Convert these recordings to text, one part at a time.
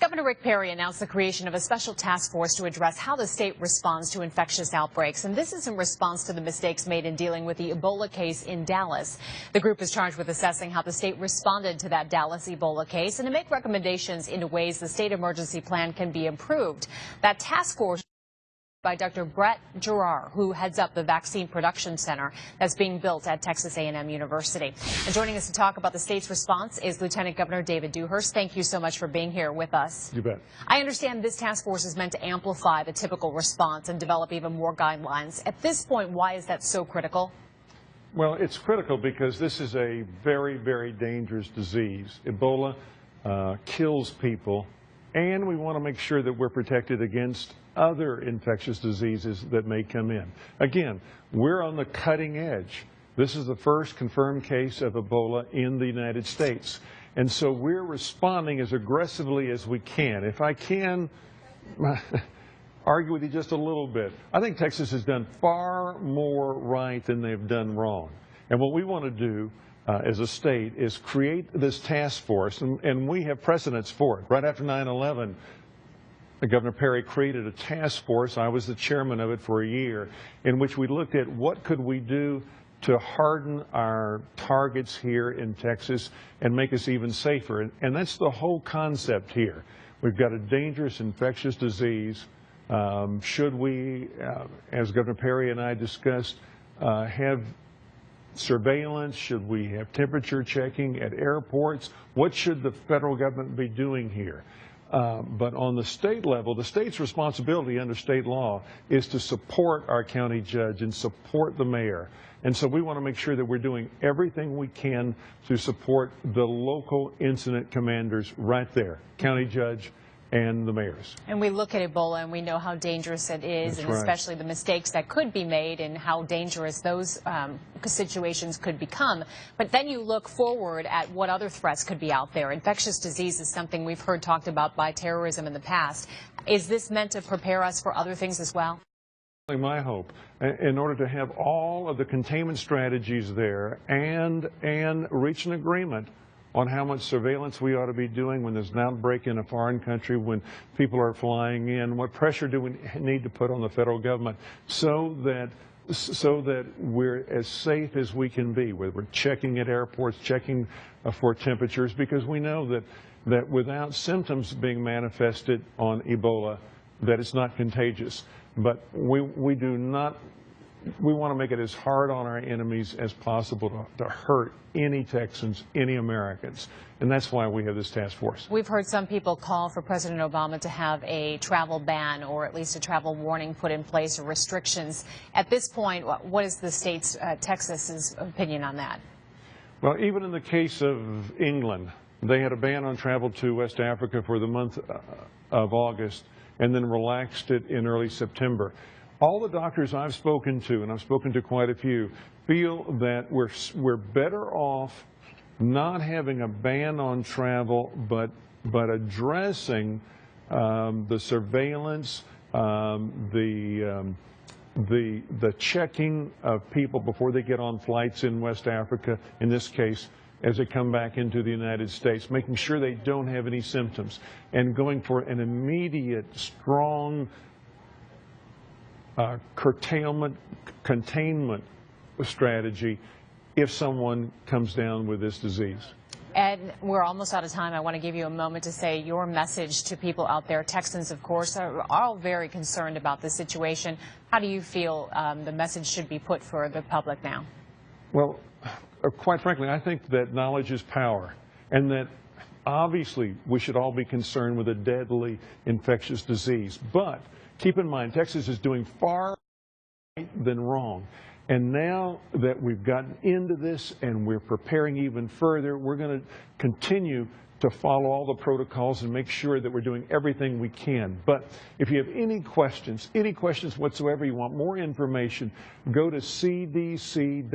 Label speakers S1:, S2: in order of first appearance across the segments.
S1: Governor Rick Perry announced the creation of a special task force to address how the state responds to infectious outbreaks. And this is in response to the mistakes made in dealing with the Ebola case in Dallas. The group is charged with assessing how the state responded to that Dallas Ebola case and to make recommendations into ways the state emergency plan can be improved. That task force by Dr. Brett Giroir, who heads up the Vaccine Production Center that's being built at Texas A&M University. And joining us to talk about the state's response is Lieutenant Governor David Dewhurst. Thank you so much for being here with us.
S2: You bet.
S1: I understand this task force is meant to amplify the typical response and develop even more guidelines. At this point, why is that so critical?
S2: Well, it's critical because this is a very, very dangerous disease. Ebola kills people, and we want to make sure that we're protected against other infectious diseases that may come in. Again, we're on the cutting edge. This is the first confirmed case of Ebola in the United States. And so we're responding as aggressively as we can. If I can argue with you just a little bit, I think Texas has done far more right than they've done wrong. And what we want to do as a state is create this task force, and we have precedents for it. Right after 9/11, Governor Perry created a task force. I was the chairman of it for a year, in which we looked at what could we do to harden our targets here in Texas and make us even safer. And that's the whole concept here. We've got a dangerous infectious disease. Should we, as Governor Perry and I discussed, have surveillance? Should we have temperature checking at airports? What should the federal government be doing here? But on the state level, the state's responsibility under state law is to support our county judge and support the mayor. And so we want to make sure that we're doing everything we can to support the local incident commanders right there, county judge and the mayors.
S1: And we look at Ebola and we know how dangerous it is,
S2: That's
S1: and
S2: right.
S1: especially the mistakes that could be made and how dangerous those situations could become. But then you look forward at what other threats could be out there. Infectious disease is something we've heard talked about by terrorism in the past. Is this meant to prepare us for other things as well?
S2: My hope, in order to have all of the containment strategies there and reach an agreement on how much surveillance we ought to be doing when there's an outbreak in a foreign country, when people are flying in, what pressure do we need to put on the federal government so that we're as safe as we can be, where we're checking at airports, checking for temperatures, because we know that without symptoms being manifested on Ebola, that it's not contagious. But we want to make it as hard on our enemies as possible to hurt any Texans, any Americans. And that's why we have this task force.
S1: We've heard some people call for President Obama to have a travel ban or at least a travel warning put in place or restrictions. At this point, what is the state's, Texas's opinion on that?
S2: Well, even in the case of England, they had a ban on travel to West Africa for the month of August and then relaxed it in early September. All the doctors I've spoken to, and I've spoken to quite a few, feel that we're better off not having a ban on travel, but addressing the surveillance, the checking of people before they get on flights in West Africa, in this case, as they come back into the United States, making sure they don't have any symptoms, and going for an immediate, strong curtailment, containment strategy if someone comes down with this disease.
S1: Ed, we're almost out of time. I want to give you a moment to say your message to people out there. Texans, of course, are all very concerned about this situation. How do you feel the message should be put for the public now?
S2: Well, quite frankly, I think that knowledge is power, and that obviously we should all be concerned with a deadly infectious disease. But keep in mind, Texas is doing far right than wrong. And now that we've gotten into this and we're preparing even further, we're going to continue to follow all the protocols and make sure that we're doing everything we can. But if you have any questions whatsoever, you want more information, go to cdc.gov,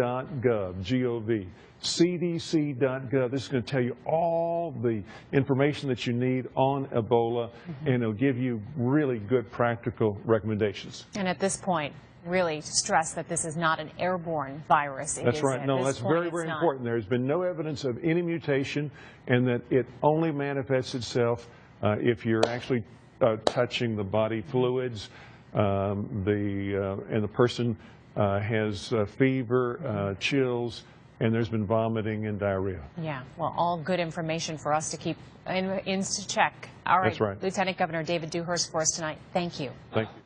S2: G-O-V, cdc.gov. This is going to tell you all the information that you need on Ebola, and it'll give you really good practical recommendations.
S1: And at this point, really stress that this is not an airborne virus.
S2: That's right. No, that's very, very important. There's been no evidence of any mutation, and that it only manifests itself if you're actually touching the body fluids, and the person has fever, chills, and there's been vomiting and diarrhea.
S1: Yeah, well, all good information for us to keep in check. All right,
S2: That's right.
S1: Lieutenant Governor David Dewhurst for us tonight. Thank you.
S2: Thank you.